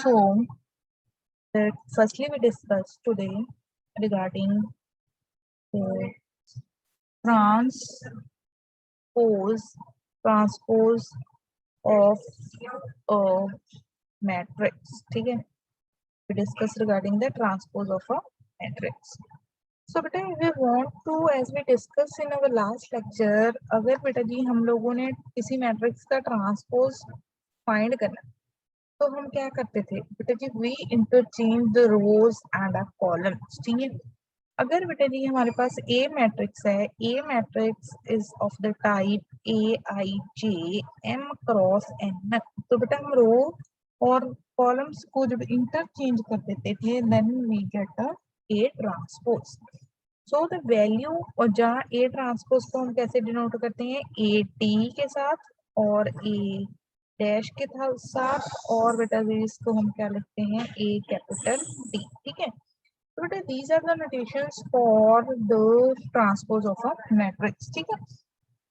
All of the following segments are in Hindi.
So that firstly we discuss today regarding the transpose of a matrix. ठीक है, we discuss regarding the transpose of a matrix. So बेटा we want to, as we discussed in our last lecture, अगर बेटा जी हम लोगों ने किसी मैट्रिक्स का ट्रांसपोज फाइंड करना तो हम क्या करते थे बेटा जी, we interchange the rows and the columns. ठीक है, अगर बेटा जी हमारे पास ए मैट्रिक्स है, A matrix is of the type A I J M cross N, तो बेटा हम रो और कॉलम्स को जब इंटरचेंज कर देते थे then we get a A transpose. So the value, और जहाँ ए ट्रांसपोज को हम कैसे डिनोट करते हैं, ए टी के साथ और ए डैश के साथ, और बेटा जी इसको हम क्या लिखते हैं, ए कैपिटल टी. ठीक है, तो बेटा these are the notations for the transpose of a matrix. ठीक है,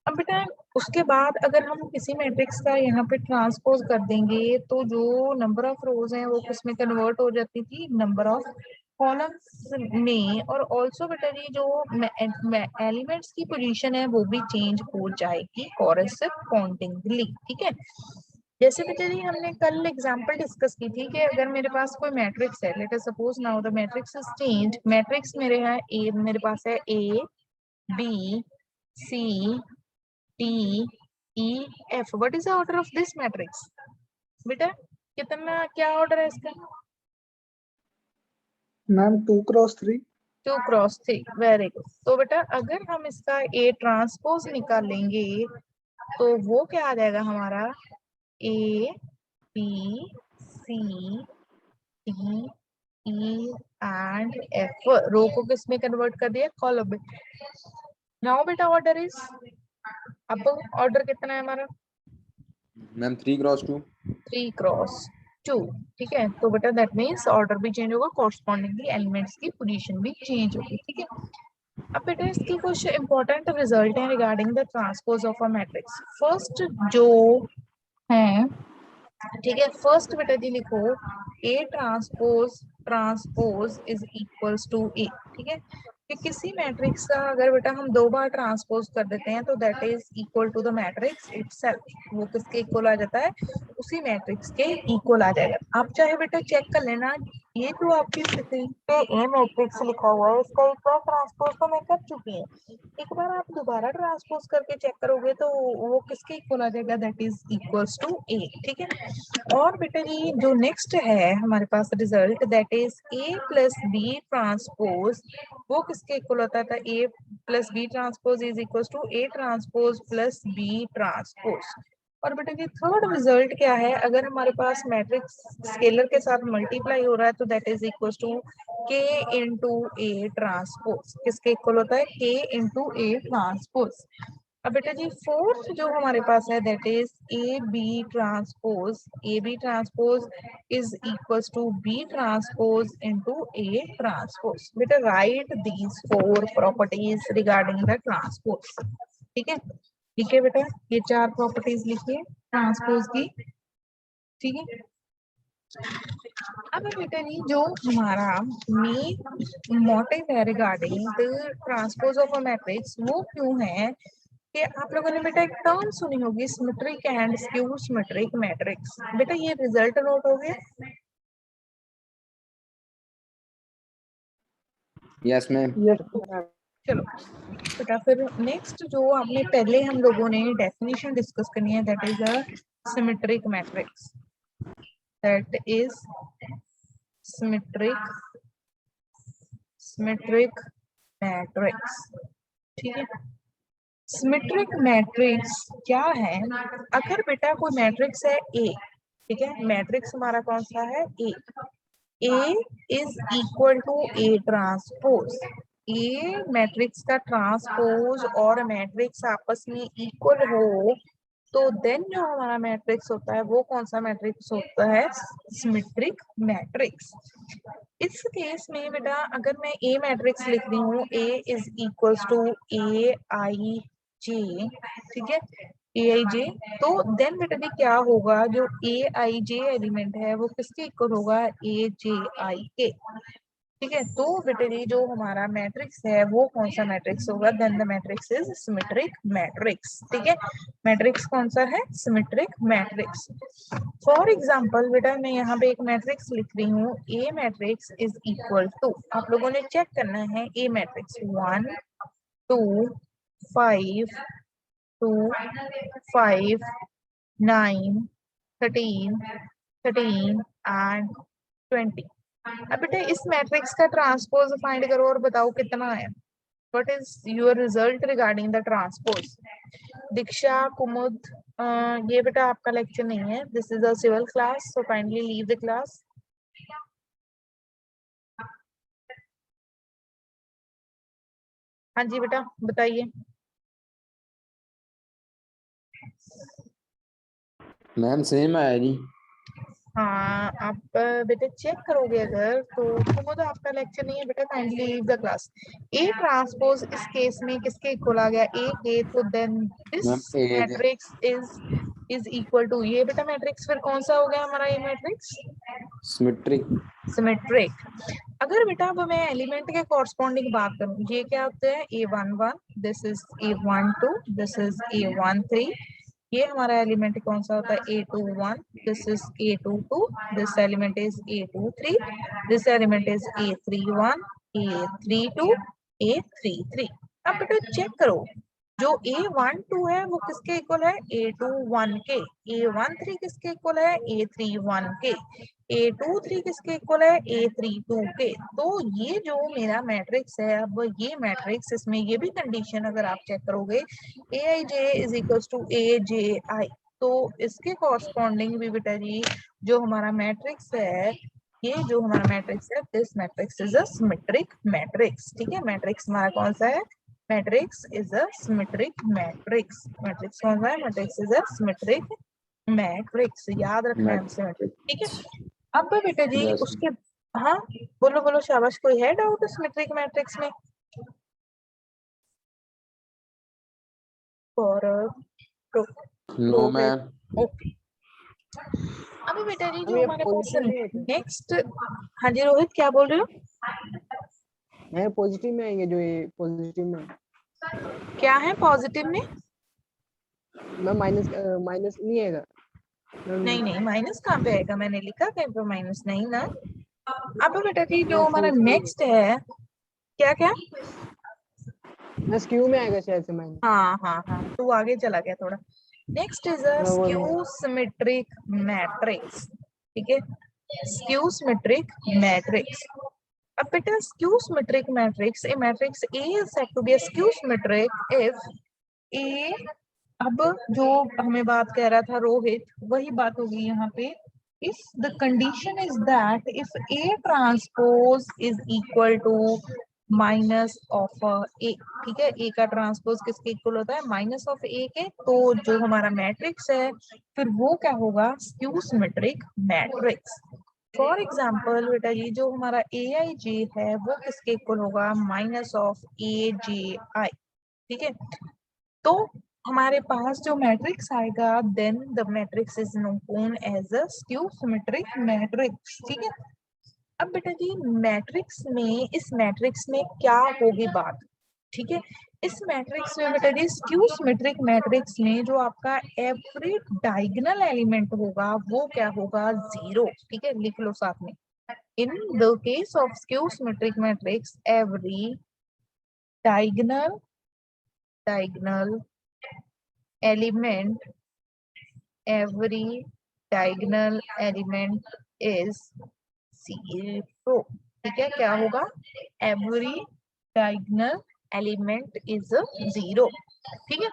अब बेटा उसके बाद अगर हम किसी मैट्रिक्स का यहाँ पे ट्रांसपोज कर देंगे तो जो नंबर ऑफ रोज हैं वो किसमें कन्वर्ट हो जाती थी, नंबर ऑफ कॉलम्स में, और ऑल्सो बेटा जी जो एलिमेंट्स की पोजीशन है वो भी चेंज हो जाएगी कॉरेस्पॉन्डिंगली. ठीक है, जैसे बेटा जी हमने कल एग्जांपल डिस्कस की थी कि अगर मेरे पास कोई मैट्रिक्स है, let us suppose now the matrix is change. Matrix मेरे है ए, मेरे पास है A B C T E F. What is the order of this matrix बेटा, कितना क्या ऑर्डर है इसका ma'am 2x3. 2x3. Very good. तो बेटा अगर हम इसका ए ट्रांसपोज निकालेंगे तो वो क्या आ जाएगा हमारा, A B C D E and F. Row को किस में कन्वर्ट कर दिया, कॉलम में. नाउ बेटा ऑर्डर इज, अब ऑर्डर कितना है हमारा, मैम 3x2. 3x2. ठीक है, तो बेटा दैट मीन्स ऑर्डर भी चेंज होगा, कॉरस्पॉन्डिंगली एलिमेंट्स की पोजीशन भी चेंज होगी. ठीक है, अब बेटा इसकी कुछ इंपॉर्टेंट रिजल्ट है regarding the transpose of a matrix. First जो है, ठीक है, फर्स्ट बेटा जी लिखो A transpose is equals to A. ठीक है, कि किसी मैट्रिक्स का अगर बेटा हम दो बार ट्रांसपोज कर देते हैं तो that is equal to the matrix itself. वो किसके इक्वल आ जाता है, उसी मैट्रिक्स के इक्वल आ जाएगा. आप चाहे बेटा चेक कर लेना, ये जो आपकी स्थिति पे ए मैट्रिक्स लिखा हुआ है इसका एक बार ट्रांसपोज तो मैं कर चुकी हूँ, एक बार आप दोबारा ट्रांसपोज करके चेक करोगे तो वो किसके इक्वल आ जाएगा, that is equals to A. ठीक है, और बेटा जी जो नेक्स्ट है हमारे पास result, that is A plus B transpose, वो किसके इक्वल होता था, A plus B transpose is equal to A transpose plus B transpose. और बेटा जी थर्ड रिजल्ट क्या है, अगर हमारे पास मैट्रिक्स स्केलर के साथ मल्टीप्लाई हो रहा है तो दैट इज इक्वल टू के इंटू ए ट्रांसपोज. किसके इक्वल होता है, के इंटू ए ट्रांसपोज. अब बेटा जी फोर्थ जो हमारे पास है that is A B transpose is equals to B transpose into A transpose. बेटा write these four properties regarding the transpose. ठीक है, ठीक है बेटा, ये चार प्रॉपर्टीज लिखिए ट्रांसपोज की. ठीक है, अब बेटा जी जो हमारा मेन मोटिव है regarding the transpose of a matrix वो क्यों है कि आप लोगों ने बेटा एक टर्म सुनी होगी, symmetric and skew symmetric matrix. बेटा ये रिजल्ट नोट हो गया, यस मैम. चलो बेटा फिर नेक्स्ट जो आपने पहले हम लोगों ने डेफिनेशन डिस्कस करनी है, that is a symmetric matrix. That is symmetric matrix. ठीक है, सिमेट्रिक मैट्रिक्स क्या है, अगर बेटा कोई मैट्रिक्स है ए, ठीक है, मैट्रिक्स हमारा कौन सा है, A is equal to A transpose. A matrix का ट्रांसपोज और मैट्रिक्स आपस में इक्वल हो तो देन जो हमारा मैट्रिक्स होता है वो कौन सा मैट्रिक्स होता है, सिमेट्रिक मैट्रिक्स. इस केस में बेटा अगर मैं ए मैट्रिक्स लिख रही हूँ, ए is equals to A I जे, ठीक है, ए आई जे, तो देन बेटा जी क्या होगा, जो ए आई जे एलिमेंट है वो किसके इक्वल होगा, ए जे आई के। ठीक है, तो बेटा जी जो हमारा मैट्रिक्स है वो कौन सा मैट्रिक्स होगा, then the matrix is symmetric matrix. ठीक है, मैट्रिक्स कौन सा है, सिमेट्रिक मैट्रिक्स। फॉर एग्जाम्पल बेटा मैं यहाँ पे एक मैट्रिक्स लिख रही हूँ, ए मैट्रिक्स इज इक्वल टू, आप लोगों ने चेक करना है, ए मैट्रिक्स 1 2 5 2 5 9 13 13 एंड 20। अब बेटा इस मैट्रिक्स का ट्रांसपोज फाइंड करो और बताओ कितना है, what is your result regarding the transpose. Diksha, Kumud, ये बेटा आपका लेक्चर नहीं है, this is a civil class, so kindly leave the class. हाँ जी बेटा बताइए। मैम सेम आया जी। हाँ आप बेटे चेक करोगे अगर तो कुमुद आपका लेक्चर नहीं है बेटा, kindly leave the class. A transpose इस केस में किसके इक्वल आ गया, ए के, तो then this ma'am a matrix is equal to, ये बेटा मैट्रिक्स फिर कौन सा हो गया हमारा, ये मैट्रिक्स सिमेट्रिक। सिमेट्रिक। अगर बेटा अब मैं एलिमेंट के कॉरस्पॉन्डिंग बात करूं, ये क्या होते हैं, A11, this is A12, this is A13, ये हमारा एलिमेंट कौन सा होता है, A21, this is A22, this element is A23, this element is A31, A32, A33। अब बेटा चेक करो, जो A12 है वो किसके इक्वल है, A21 के, A13 किसके इक्वल है, A31 के, A23 किसके इक्वल है, A32 के। तो ये जो मेरा मैट्रिक्स है, अब ये मैट्रिक्स, इसमें ये भी कंडीशन अगर आप चेक करोगे, ए I J is equal to ए जे आई, तो इसके कॉरस्पॉन्डिंग भी बेटा जी जो हमारा मैट्रिक्स है, ये जो हमारा मैट्रिक्स है, this matrix is a symmetric matrix. ठीक है, मैट्रिक्स हमारा कौन सा है, matrix is a symmetric matrix. Matrix कौन सा है, matrix is a symmetric matrix, याद रखना है हमसे। ठीक है, अब बेटा जी यस उसके, हाँ बोलो बोलो शाबाश, कोई है डाउट सिमेट्रिक मैट्रिक्स में, और नो मैम। ओके। अभी बेटा जी अब जो ये हमारे पास पॉजिटिव में है क्या? नेक्स्ट, हाँ जी रोहित क्या बोल रहे हो, मैं पॉजिटिव में आएंगे, जो ये पॉजिटिव में क्या है पॉजिटिव में, मैं माइनस नहीं आएगा। नहीं नहीं माइनस कहाँ पे आएगा, मैंने लिखा कहीं पे माइनस नहीं ना। अब बेटा जी जो मैं हमारा सोच रही नेक्स्ट है, क्या क्या, मैं स्क्यू में आएगा शायद से माइनस। हाँ हाँ हाँ तू आगे चला गया थोड़ा। नेक्स्ट इज अ मैं वो स्क्यू सिमेट्रिक मैट्रिक्स। ठीक है, स्क्यू सिमेट्रिक मैट्रिक्स। अब बेटा skew symmetric matrix, a matrix A is said to be a skew symmetric if A, अब जो हमें बात कह रहा था रोहित, वही बात होगी यहाँ पे, if the condition is that if A transpose is equal to minus of A. ठीक है, ए का ट्रांसपोज किसके इक्वल होता है, माइनस ऑफ ए के, तो जो हमारा मैट्रिक्स है फिर वो क्या होगा, skew symmetric matrix. For example बेटा जी जो हमारा ए आई जे है वो किसके इक्वल होगा, माइनस ऑफ ए जे आई। ठीक है, तो हमारे पास जो मैट्रिक्स आएगा, then the matrix is known as a skew symmetric matrix. ठीक है, अब बेटा जी मैट्रिक्स में, इस मैट्रिक्स में क्या होगी बात, ठीक है, इस मैट्रिक्स में बेटा जी स्क्यू सिमेट्रिक मैट्रिक्स में जो आपका एवरी डायगोनल एलिमेंट होगा वो क्या होगा, जीरो। ठीक है, लिख लो साथ में, in the case of skew symmetric matrix every diagonal element, every diagonal element is zero। ठीक है, क्या होगा, every diagonal element is zero। ठीक है,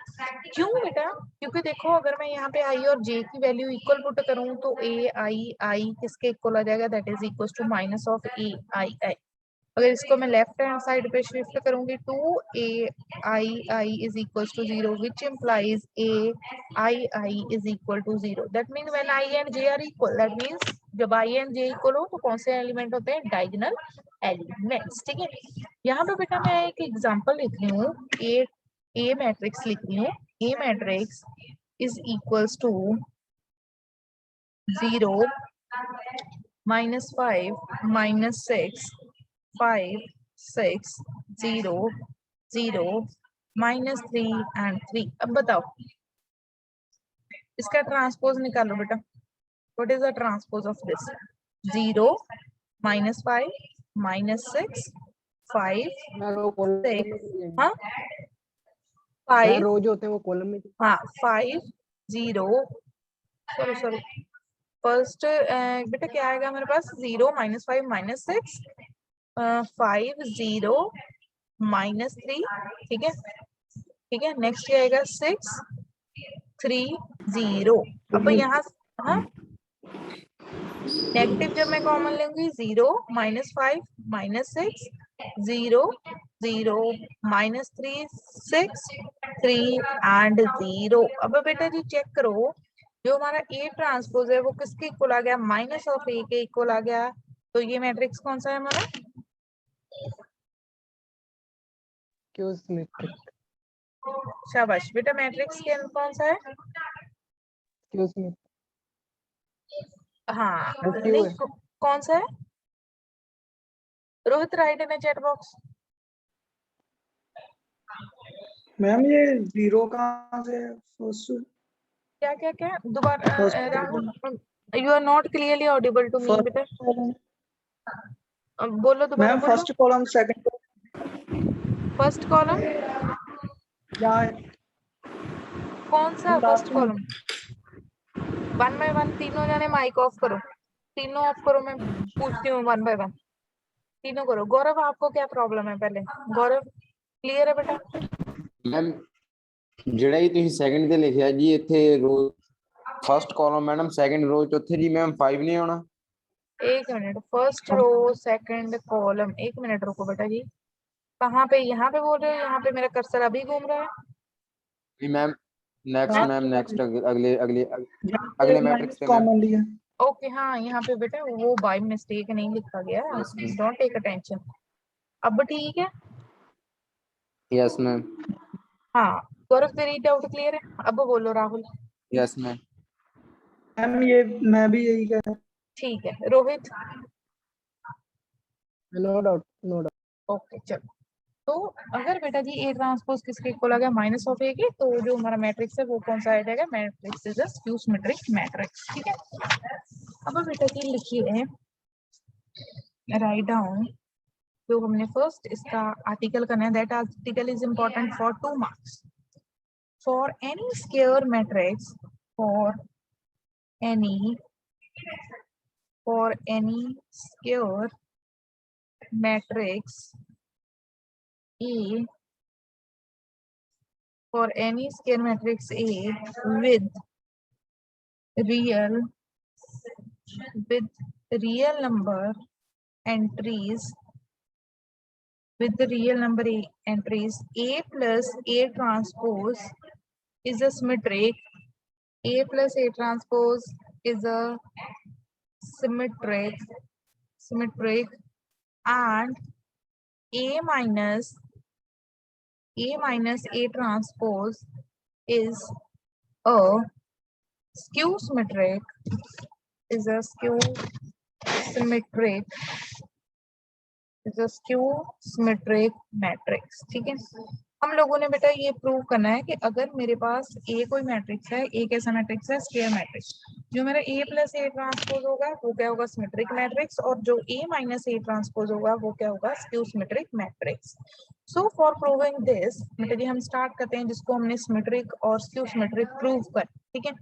क्यों बेटा, क्योंकि देखो अगर मैं यहाँ पे आई और जे की वैल्यू इक्वल पुट करूँ तो ए आई आई किसके इक्वल आ जाएगा, that is equal to minus of A I I. अगर इसको मैं लेफ्ट हैंड साइड पे शिफ्ट करूंगी, two A I I is equal to zero, which implies A I I is equal to zero. That mean when I and J are equal, that means जब आई एंड जे इक्वल हो तो कौन से एलिमेंट होते हैं, डायगोनल एलिमेंट्स। ठीक है, यहाँ पे बेटा मैं एक एग्जांपल लिख रही हूँ, ए मैट्रिक्स लिख रही हूँ, ए matrix is equals to 0 minus 5 minus 6 5 6 0 0 minus 3 and 3। अब बताओ इसका ट्रांसपोज निकालो बेटा। What is the transpose of this? 0 minus 5 minus 6 5 मैं वो कॉलम 6 में क्यों हाँ मैं 5 रोज होते हैं वो कॉलम में हाँ 5 0 सॉरी सॉरी फर्स्ट बेटा क्या आएगा मेरे पास? 0 minus 5 minus 6 5 0 minus 3। ठीक है ठीक है। नेक्स्ट क्या आएगा? 6 3 0। अब यहाँ हाँ नेगेटिव जब मैं कॉमन लूंगी 0 minus 5 minus 6 0 0 minus 3 6 3 and 0। अब बेटा जी चेक करो जो हमारा ए ट्रांसपोज है वो किसके इक्वल आ गया? माइनस ऑफ ए के इक्वल आ गया। तो ये मैट्रिक्स कौन सा है हमारा? क्यों सिमेट्रिक शाबाश बेटा। मैट्रिक्स के अंदर कौन सा है? क्यों सिमेट्रिक हाँ वो क्यों नहीं है कौन सा है? रोहित राइट इन चैट बॉक्स। मैम ये 0 कहाँ से फर्स्ट क्या क्या क्या दोबारा First Rahul you are not clearly audible to me बेटा। कॉलम बोलो दोबारा मैम बोलो। First column second first column या कौन सा? फर्स्ट लास्ट में कॉलम 1 by 1 तीनों जाने माइक ऑफ करो। तीनों ऑफ करो। मैं पूछती हूँ 1 by 1 तीनों करो। गौरव आपको क्या प्रॉब्लम है? पहले गौरव क्लियर है बेटा? मैम ਜਿਹੜਾ ਹੀ ਤੁਸੀਂ ਸੈਕਿੰਡ ਤੇ ਲਿਖਿਆ ਜੀ ਇੱਥੇ ਰੋ ਫਸਟ ਕਾਲਮ ਮੈਡਮ ਸੈਕਿੰਡ ਰੋ ਚੌਥੇ ਜੀ ਮੈਮ 5 नहीं आना। एक minute. First row second column. एक मिनट रुको बेटा जी। कहाँ पे? यहाँ पे बोल रहे हो? यहाँ पे मेरा कर्सर अभी घूम रहा है। जी मैम नेक्स्ट मैम नेक्स्ट अगले अगले अगले मैट्रिक्स पे मैम। कॉमन लिया ओके हाँ यहाँ पे बेटा वो बाय मिस्टेक नहीं लिखा गया। Don't take attention. अब ठीक है। यस मैम हाँ गौरव तेरी डाउट क्लियर है? अब बोलो राहुल। Yes ma'am. मैम ये मैं भी यही कह रहा ठीक है Rohit. No doubt no doubt okay चलो। तो अगर बेटा जी ए ट्रांसपोज किसके इक्वल आ गया? माइनस ऑफ ए के। तो जो हमारा मैट्रिक्स है वो कौन सा आ जाएगा? Matrix is a skew symmetric matrix. ठीक है। अब बेटा जी लिखिए राइट डाउन जो हमने फर्स्ट इसका आर्टिकल करना है। That article is important for 2 marks. For N E square matrix for any square matrix A for any square matrix A with real number entries A plus A transpose is a symmetric. A plus A transpose is a symmetric and A minus A transpose is a skew symmetric matrix. ठीक है। हम लोगों ने बेटा ये प्रूव करना है कि अगर मेरे पास ए कोई मैट्रिक्स है, ए कैसा मैट्रिक्स है? Square matrix. जो मेरा ए प्लस ए ट्रांसपोज होगा वो क्या होगा? Symmetric matrix. और जो ए माइनस ए ट्रांसपोज होगा वो क्या होगा? Skew symmetric matrix. So for proving this बेटा जी हम स्टार्ट करते हैं जिसको हमने सिमेट्रिक और स्क्यू सिमेट्रिक प्रूव कर। ठीक है।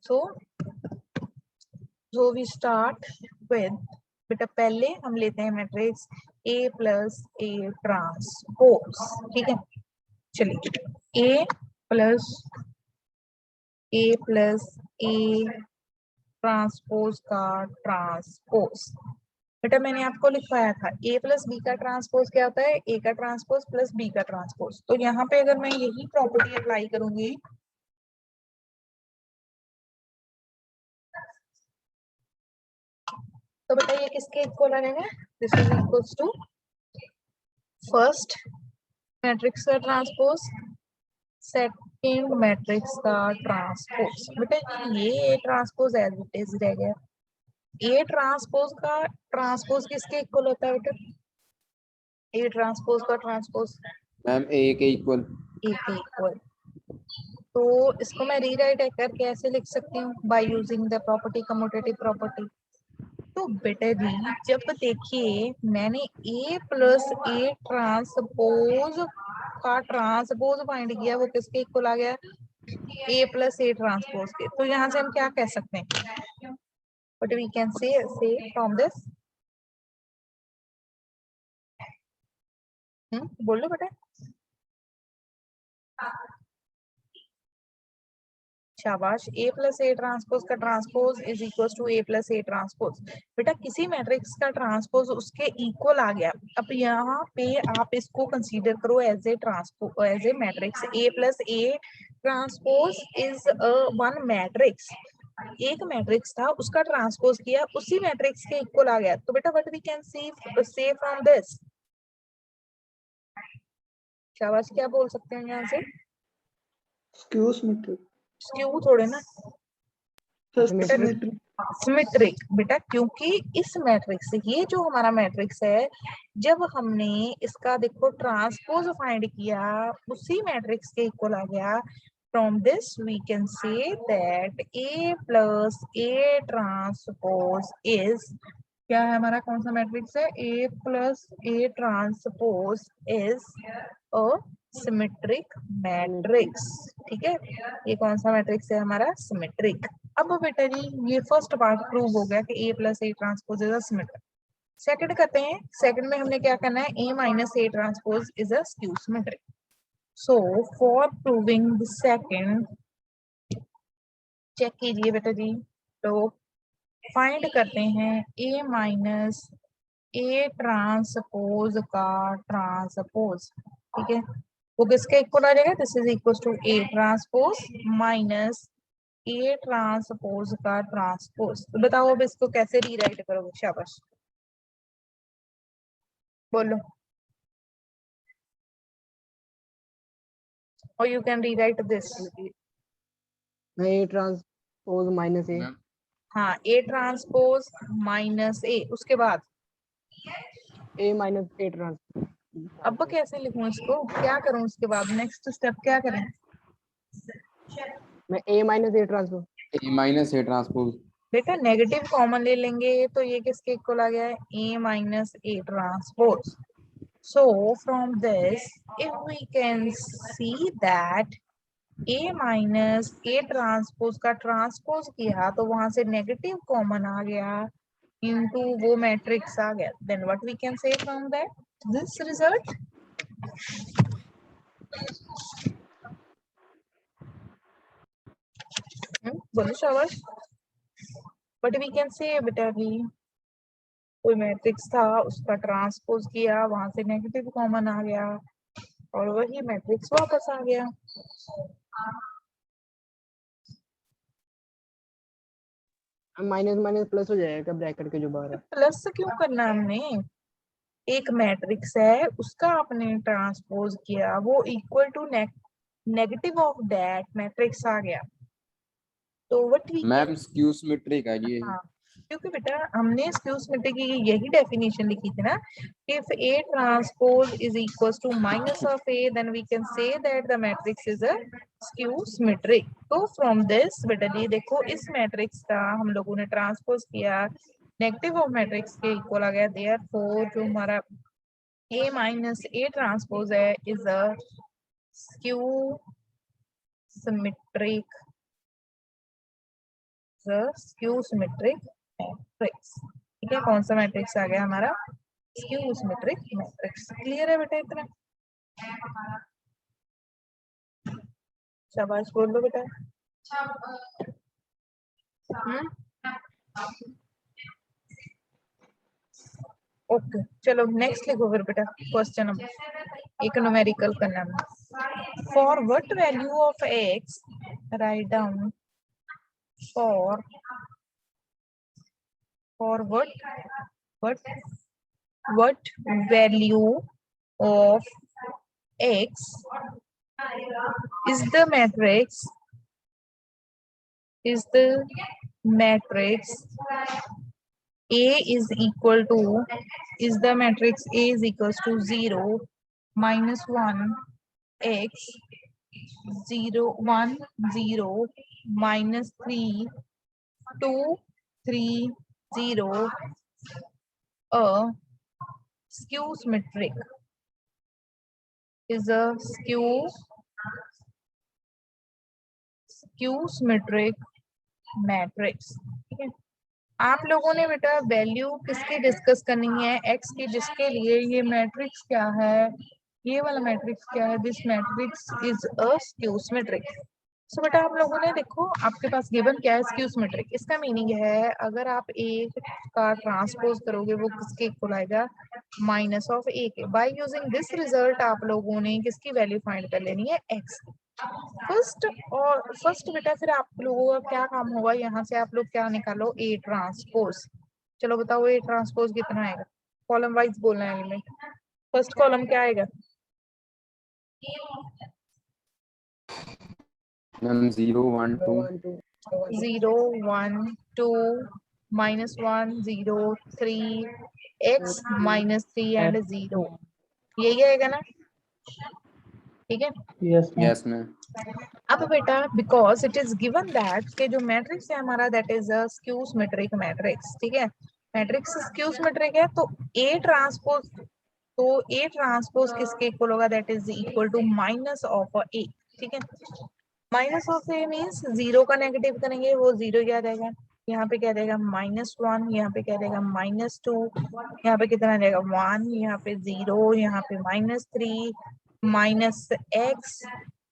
सो वी स्टार्ट विद बेटा पहले हम लेते हैं matrix A plus A transpose. ठीक है। चलिए ए प्लस ए ट्रांसपोज का ट्रांसपोज बेटा मैंने आपको लिखवाया था। ए प्लस बी का ट्रांसपोज क्या होता है? ए का ट्रांसपोज प्लस बी का ट्रांसपोज। तो यहाँ पे अगर मैं यही प्रॉपर्टी अप्लाई करूंगी तो बेटा ये किसके इक्वल आ जाएगा? This is equals to first matrix का ट्रांसपोज सेट सेकंड मैट्रिक्स का ट्रांसपोज। बेटा ये A transpose as it is रह गया। ए ट्रांसपोज का ट्रांसपोज किसके इक्वल होता है बेटा? ए ट्रांसपोज का ट्रांसपोज मैम ए के इक्वल। ए के इक्वल। तो इसको मैं रीराइट करके ऐसे लिख सकती हूँ by using the property commutative property. तो बेटा जी जब देखिए मैंने ए प्लस ए ट्रांसपोज का ट्रांसपोज फाइंड किया, वो किसके इक्वल आ गया? ए प्लस ए ट्रांसपोज के। तो यहाँ से हम क्या कह सकते हैं? But we can say from this. बोलो बेटा। शाबाश। ए प्लस ए ट्रांसपोज का transpose is equal to A plus A transpose. बेटा किसी मैट्रिक्स का ट्रांसपोज उसके इक्वल आ गया, अब यहाँ पे आप इसको कंसीडर करो as A transpose, as a matrix. A plus A transpose is one matrix. एक मैट्रिक्स था, उसका ट्रांसपोज किया, उसी मैट्रिक्स के इक्वल आ गया। तो बेटा what we can say from this. शाबाश। क्या बोल सकते हैं यहाँ से? Skew symmetric. स्क्यू थोड़े ना, सिमेट्रिक। सिमेट्रिक। बेटा क्योंकि इस मैट्रिक्स से, ये जो हमारा मैट्रिक्स है, जब हमने इसका देखो ट्रांसपोज फाइंड किया, उसी मैट्रिक्स के इक्वल आ गया। From this we can say that A plus A transpose is, क्या है हमारा, कौन सा मैट्रिक्स है? A plus A transpose is a symmetric matrix. ठीक है, ये कौन सा मैट्रिक्स है हमारा? सिमेट्रिक। अब बेटा जी ये फर्स्ट पार्ट प्रूव हो गया कि A plus A transpose is a symmetric. Second करते हैं। सेकंड में हमने क्या करना है? A minus A transpose is a skew symmetric. So for proving the second, check कीजिए बेटा जी। तो फाइंड करते हैं ए माइनस ए ट्रांसपोज का ट्रांसपोज। ठीक है, वो किसके इक्वल आ जाएगा? This is equal to A transpose minus A transpose का ट्रांसपोज। तो बताओ अब इसको कैसे रीराइट करोगे? शाबाश बोलो। और you can rewrite this. A transpose minus A. हाँ, ए ट्रांसपोज माइनस ए, उसके बाद ए माइनस ए ट्रांसपोज। अब कैसे लिखूं इसको? क्या करूं उसके बाद? नेक्स्ट स्टेप क्या करें? मैं A minus A transpose. A minus A transpose. बेटा नेगेटिव कॉमन ले लेंगे, तो ये किसके इक्वल आ गया है? A minus A transpose. So from this, if we can see that A minus A transpose का ट्रांसपोज किया, तो वहां से नेगेटिव कॉमन आ गया into वो मैट्रिक्स आ गया, then what we can say from that this result? बोलो शाबाश। But we can say बेटा भी कोई मैट्रिक्स था, उसका ट्रांसपोज किया, वहां से नेगेटिव कॉमन आ गया और वही मैट्रिक्स वापस आ गया। माइनस माइनस प्लस हो जाएगा ब्रैकेट के जो बाहर है। प्लस क्यों करना हमने? एक मैट्रिक्स है, उसका आपने ट्रांसपोज किया, वो equal to negative of that matrix आ गया। तो what we ma'am skew symmetric है ये। हाँ, क्योंकि बेटा हमने स्क्यू सिमेट्रिक की यही डेफिनेशन लिखी थी ना, if A transpose is equals to minus of A, then we can say that the matrix is a skew symmetric. तो फ्रॉम दिस बेटा जी देखो, इस मैट्रिक्स का हम लोगों ने ट्रांसपोज किया, नेगेटिव ऑफ मैट्रिक्स के इक्वल आ गया, देयरफॉर जो हमारा ए माइनस ए ट्रांसपोज है is a skew symmetric, skew symmetric matrix. ठीक है, कौन सा मैट्रिक्स आ गया हमारा? Skew symmetric matrix. क्लियर है बेटा इतना? शाबाश बोल दो बेटा। ओके चलो नेक्स्ट लिखो फिर बेटा क्वेश्चन नंबर एक न्यूमेरिकल करना है। For what value of x, write down for what value of x is the matrix A is equal to, is the matrix A is equals to 0, -1, x, 0, 1, 0, -3, 2, 3, 0, a skew symmetric, is a skew symmetric matrix. ठीक है, आप लोगों ने बेटा वैल्यू किसकी डिस्कस करनी है, एक्स की, जिसके लिए ये मैट्रिक्स क्या है, ये वाला मैट्रिक्स क्या है, this matrix is a skew symmetric. So बेटा आप लोगों ने देखो आपके पास गिवन क्या है, स्क्यू सिमेट्रिक। इसका मीनिंग है अगर आप एक का ट्रांसपोज करोगे वो किसके इक्वल आएगा, माइनस ऑफ ए के। बाय यूजिंग दिस रिजल्ट आप लोगों ने किसकी वैल्यू फाइंड कर लेनी है, एक्स। फर्स्ट बेटा फिर आप लोगों का क्या काम होगा, यहाँ से आप लोग क्या निकालो, ए ट्रांसपोज। चलो बताओ ए ट्रांसपोज कितना आएगा, कॉलम वाइज बोलना है एलिमेंट। फर्स्ट कॉलम क्या आएगा, मैम 0 1 2 0 1 2 -1 0 3 x -3 एंड 0, यही आएगा ना, ठीक है। Yes ma'am. Yes ma'am. अब बेटा because it is given that के जो मैट्रिक्स है हमारा that is a skew symmetric matrix, ठीक है। मैट्रिक्स स्क्यू सिमेट्रिक है तो ए ट्रांसपोज किसके इक्वल होगा, that is equal to minus of A, ठीक है। माइनस ऑफ ए मीन्स 0 का नेगेटिव करेंगे वो 0 क्या रहेगा, यहाँ पे क्या रहेगा -1, यहाँ पे क्या रहेगा -2, यहाँ पे कितना रहेगा 1, यहाँ पे 0, यहाँ पे -3, -x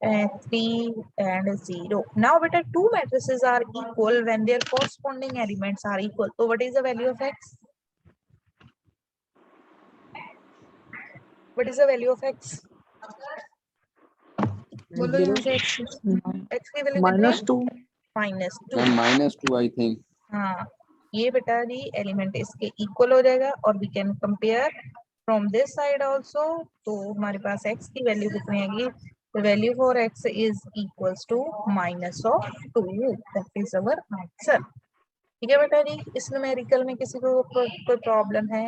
3 and 0. Now beta two matrices are equal when their corresponding elements are equal. So what is the value of x? What is the value of x? बोलो यहाँ से x की वैल्यू कितनी है, -2 -2। Ma'am -2 I think. हाँ ये बेटा जी एलिमेंट इसके इक्वल हो जाएगा और we can compare from this side also. तो हमारे पास x की वैल्यू कितनी आएगी, the value for x is equals to -2, that is our answer। ठीक है बेटा जी, इस न्यूमेरिकल में किसी को कोई प्रॉब्लम है,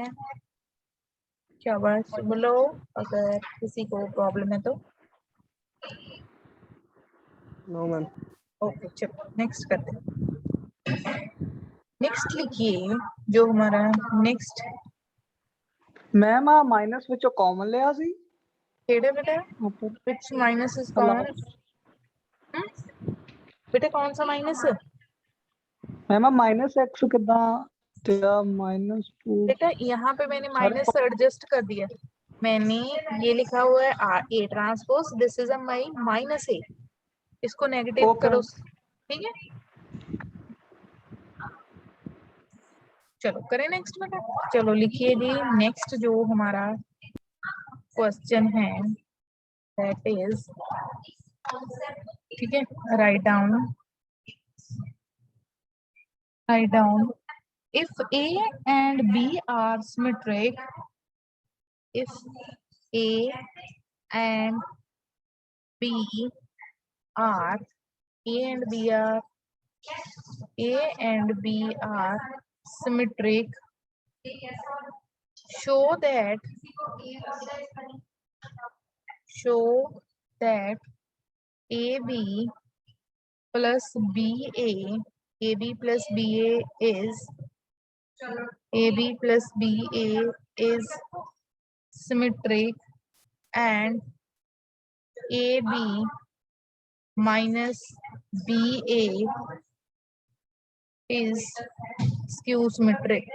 क्या बात बोलो, अगर किसी को प्रॉब्लम है तो। No ma'am. ओके चलो नेक्स्ट करते हैं। नेक्स्ट लिखिए जो हमारा नेक्स्ट मैम आ माइनस ਵਿੱਚੋਂ ਕਾਮਨ ਲਿਆ ਸੀ केड़े बेटा, ਉੱਪਰ which minus is common? बेटे कौन सा माइनस, मैम -x ਕਿਦਾਂ ਤੇ -2 बेटा यहाँ पे मैंने माइनस से एडजस्ट कर दिया, मैंने ये लिखा हुआ है A transpose, this is a minus A, इसको नेगेटिव Okay. करो, ठीक है। चलो करें नेक्स्ट बेटा, चलो लिखिए जी नेक्स्ट जो हमारा क्वेश्चन है दैट इज, ठीक है, write down if A and B are symmetric, if A and B are symmetric, show that AB plus BA is symmetric and AB minus BA is skew symmetric.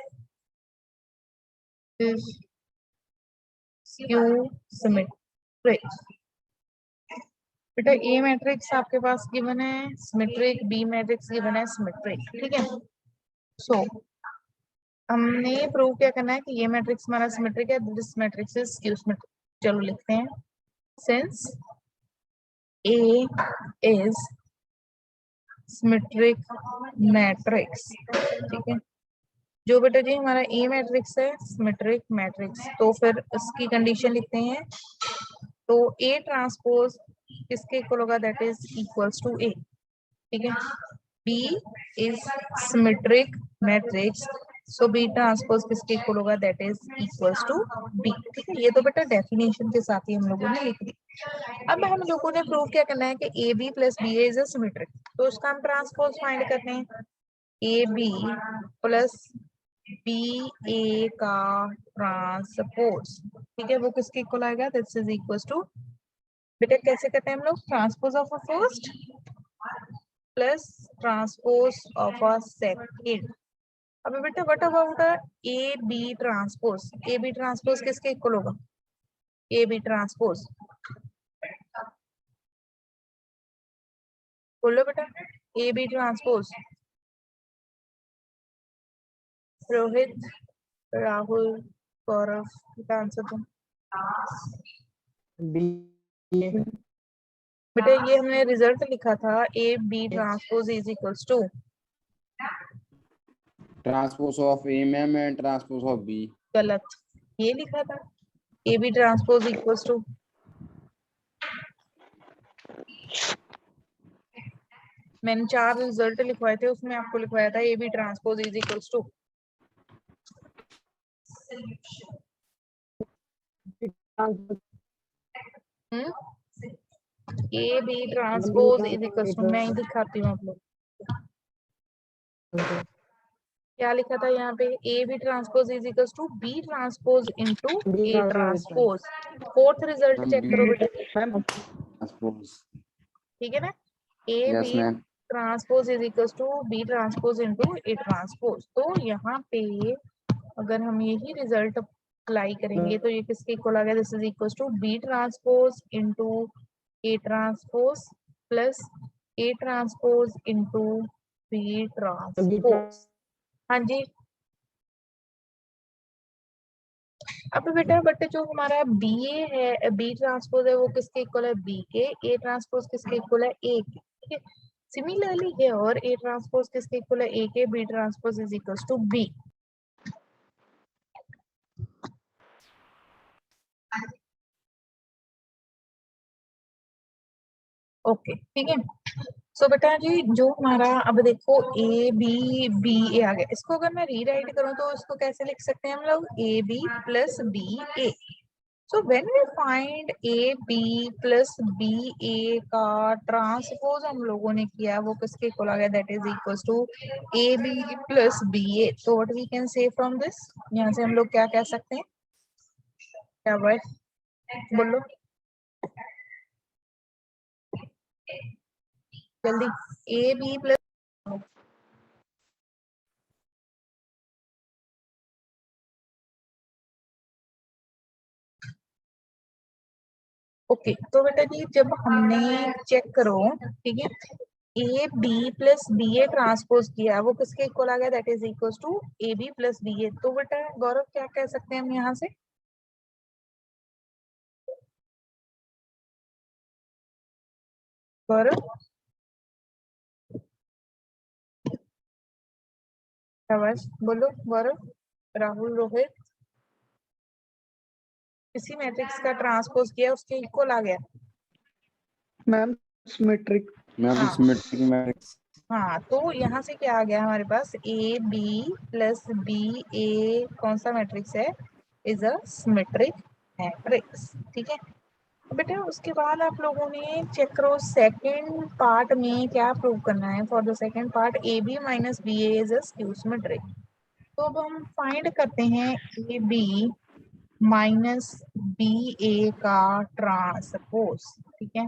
Is skew symmetric. बेटा ए मैट्रिक्स आपके पास गिवन है सिमेट्रिक, बी मैट्रिक्स गिवन है सिमेट्रिक, ठीक है। सो हमने प्रूव क्या करना है कि ये मैट्रिक्स हमारा सिमेट्रिक है, this matrix is skew symmetric. चलो लिखते हैं, since A is symmetric matrix, ठीक है। जो बेटा जी हमारा ए मैट्रिक्स है सिमेट्रिक मैट्रिक्स, तो फिर इसकी कंडीशन लिखते हैं, तो ए ट्रांसपोज किसके इक्वल होगा, that is equals to A, ठीक है। B is symmetric matrix, so B transpose किसके इक्वल होगा, that is equals to B, ठीक है। ये तो बेटा डेफिनेशन के साथ ही हम लोगों ने लिख दी। अब हम लोगों ने प्रूव क्या करना है कि AB plus BA is a symmetric, तो उसका हम ट्रांसपोज फाइंड करते हैं। AB प्लस BA का ट्रांसपोज, ठीक है, वो किसके इक्वल आएगा, दिस इज इक्वल्स टू, बेटा कैसे करते हैं हम लोग, transpose of a first plus transpose of a second. अब बेटा what about A B transpose, A B transpose किसके इक्वल होगा, ए बी ट्रांसपोज बोलो बेटा, A B transpose, Rohit, Rahul, Gaurav, बेटा आंसर दो। बेटा ये हमने रिजल्ट लिखा था, A B transpose is equals to, transpose of A ma'am and transpose of B. गलत, ये लिखा था A B transpose equals to, मैंने 4 रिजल्ट लिखवाए थे, उसमें आपको लिखवाया था A B transpose is equals to, A B transpose is equals to, मैं ही दिखाती हूँ आप लोग क्या लिखा था यहाँ पे, A B transpose is equals to B transpose into A transpose. Fourth result check करो बेटा, ट्रांसपोज, ठीक है ना, A yes B ma'am. Transpose is equals to B transpose into A transpose. तो यहाँ पे अगर हम यही रिजल्ट अप्लाई करेंगे तो ये किसके इक्वल आ गया, this is equals to B transpose into A transpose plus A transpose into B transpose. हाँ जी, अब बेटा बट जो हमारा बी ए है, बी ट्रांसपोज है, वो किसके इक्वल है, बी के, ए ट्रांसपोज किसके इक्वल है, ए के, ठीक है। सिमिलरली है, और ए ट्रांसपोज किसके इक्वल है, ए के, B transpose is equals to B. Okay, ठीक है। सो बेटा जी जो हमारा अब देखो ए बी बी ए आ गया, इसको अगर मैं रीराइट करूं तो इसको कैसे लिख सकते हैं हम लोग, A B plus B A. So when we find A B plus B A का ट्रांसपोज हम लोगों ने किया, वो किसके इक्वल आ गया, that is equals to A B plus B A। तो what we can say from this, यहाँ से हम लोग क्या कह सकते हैं, क्या वर्ड बोलो जल्दी, A B plus, ओके तो बेटा जी जब हमने चेक करो, ठीक है, A B plus B A transpose किया, वो किसके इक्वल आ गया, that is equals to A B plus B A. तो बेटा गौरव क्या कह सकते हैं हम यहाँ से, गौरव शाबाश बोलो, गौरव, राहुल, रोहित, किसी मैट्रिक्स का ट्रांसपोज किया उसके इक्वल आ गया, मैम सिमेट्रिक। मैम हाँ सिमेट्रिक मैट्रिक्स। हाँ, तो यहाँ से क्या आ गया हमारे पास, ए बी प्लस बी ए कौन सा मैट्रिक्स है, इज अ सिमेट्रिक मैट्रिक्स, ठीक है। बेटा उसके बाद आप लोगों ने चेक करो सेकंड पार्ट में क्या प्रूव करना है, for the second part A B minus B A is a skew symmetric. तो अब हम फाइंड करते हैं A B minus B A का ट्रांसपोज, ठीक है,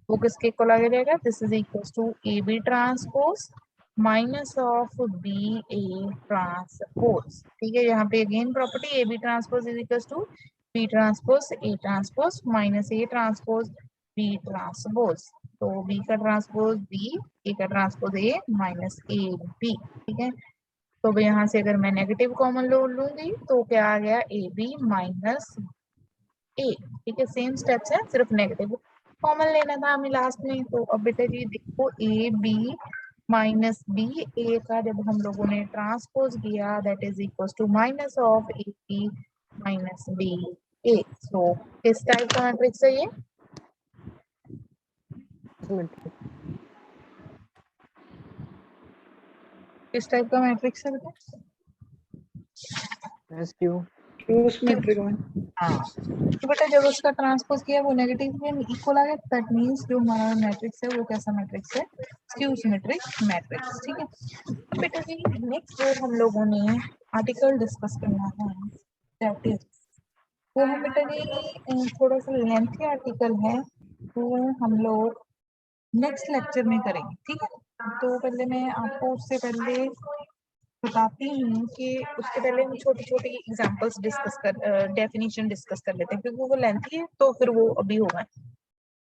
वो किसके इक्वल आ जाएगा, this is equals to A B transpose minus of B A transpose, ठीक है। यहाँ पे again property A B transpose is equals to B transpose A transpose minus A transpose B transpose. तो बी का ट्रांसपोज बी, ए का transpose A minus A B, ठीक है। तो अब यहाँ से अगर मैं नेगेटिव कॉमन लो लूंगी तो क्या आ गया, ए बी माइनस ए, ठीक है, सेम स्टेप्स है, सिर्फ नेगेटिव कॉमन लेना था हमें लास्ट में। तो अब बेटा जी देखो A B minus B A का जब हम लोगों ने ट्रांसपोज किया, that is equal to minus of A B minus B A. So किस टाइप का मैट्रिक्स है ये, मैट्रिक्स किस टाइप का मैट्रिक्स है बेटा? एस क्यू क्यू सिमेट्रिक में हाँ, तो बेटा जब उसका ट्रांसपोज किया वो नेगेटिव में इक्वल आ गया, दैट मींस जो हमारा मैट्रिक्स है वो कैसा मैट्रिक्स है? Skew symmetric matrix. ठीक है, तो बेटा जी नेक्स्ट जो हम लोगों ने आर्टिकल डिस्कस करना है दैट इज, वो हम बेटा जी थोड़ा सा लेंथी आर्टिकल है, वो हम लोग नेक्स्ट लेक्चर में करेंगे। ठीक है, तो पहले मैं आपको उससे पहले बताती हूँ कि उसके पहले हम छोटी छोटी एग्जांपल्स डिस्कस कर डेफिनेशन डिस्कस कर लेते हैं, क्योंकि वो लेंथी है तो फिर वो अभी होगा।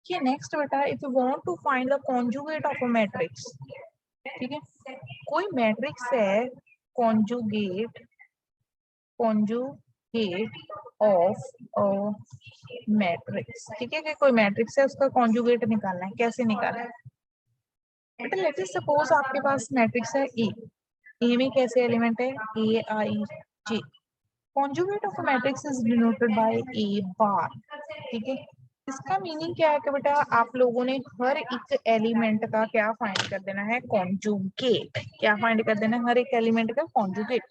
कि नेक्स्ट बेटा, if you want to find the conjugate of a matrix, ठीक है, कोई मैट्रिक्स है कॉन्जुगेट ऑफ अ मैट्रिक्स, ठीक है, कि कोई मैट्रिक्स है उसका कॉन्जुगेट निकालना है, कैसे निकालना है बेटा? लेट अस सपोज आपके पास मैट्रिक्स है ए में कैसे एलिमेंट है A I J, conjugate of matrix is denoted by A bar. ठीक है, इसका मीनिंग क्या है कि बेटा आप लोगों ने हर एक एलिमेंट का क्या फाइंड कर देना है? कॉन्जुगेट। क्या फाइंड कर देना है? हर एक एलिमेंट का कॉन्जुगेट।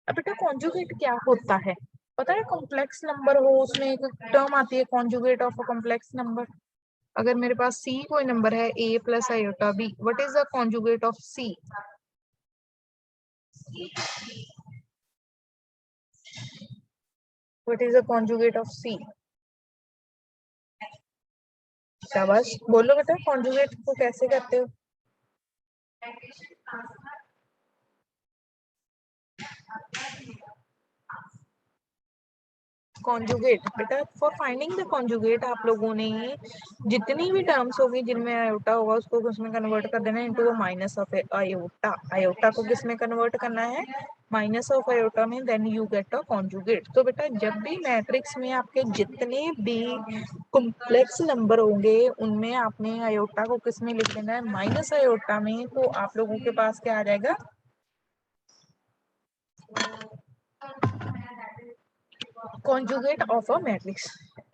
अब बेटा कॉन्जुगेट क्या होता है पता है? कॉम्प्लेक्स नंबर हो उसमें एक टर्म आती है conjugate of a complex number. अगर मेरे पास सी कोई नंबर है a plus iota b, what is the conjugate of C? What is the conjugate of C? शाबाश, बोलो बेटा कॉन्जुगेट को कैसे करते हो? कॉन्जुगेट बेटा, फॉर फाइंडिंग द कॉन्जुगेट आप लोगों ने जितनी भी टर्म्स होगी जिनमें आयोटा होगा उसको किसमें कन्वर्ट कर देना है? Into the minus of iota. Iota को किसमें कन्वर्ट करना है? माइनस ऑफ आयोटा में, then you get a conjugate. तो बेटा जब भी मैट्रिक्स में आपके जितने भी कॉम्प्लेक्स नंबर होंगे उनमें आपने आयोटा को किसमें लिख देना है? माइनस आयोटा में। तो आप लोगों के पास क्या आ जाएगा? Conjugate of a matrix.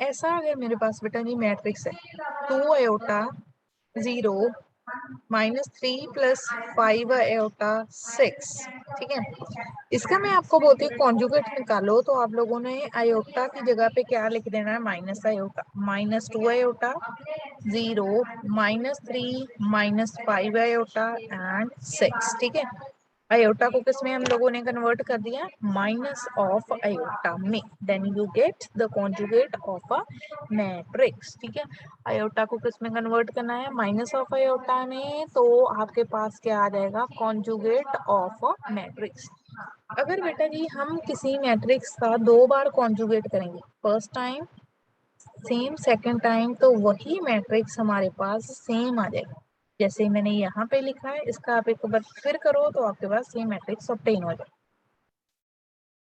ऐसा अगर मेरे पास बेटा नहीं मैट्रिक्स है 2 आयोटा 0 -3 प्लस 5 आयोटा 6, ठीक है, इसका मैं आपको बोलती हूँ कॉन्जुगेट निकालो, तो आप लोगों ने आयोटा की जगह पे क्या लिख देना है? Minus iota, -2 iota 0 -3 -5 iota and 6। ठीक है, आयोटा को किसमें हम लोगों ने कन्वर्ट कर दिया? माइनस ऑफ आयोटा में, then you get the conjugate of a matrix. ठीक है, आयोटा को किसमें कन्वर्ट करना है? माइनस ऑफ आयोटा में, तो आपके पास क्या आ जाएगा? Conjugate of a matrix. अगर बेटा जी हम किसी मैट्रिक्स का 2 बार कॉन्जुगेट करेंगे, first time same, second time, तो वही मैट्रिक्स हमारे पास सेम आ जाएगा। जैसे मैंने यहाँ पे लिखा है, इसका आप एक बार फिर करो तो आपके पास सेम मैट्रिक्स ऑब्टेन हो जाए।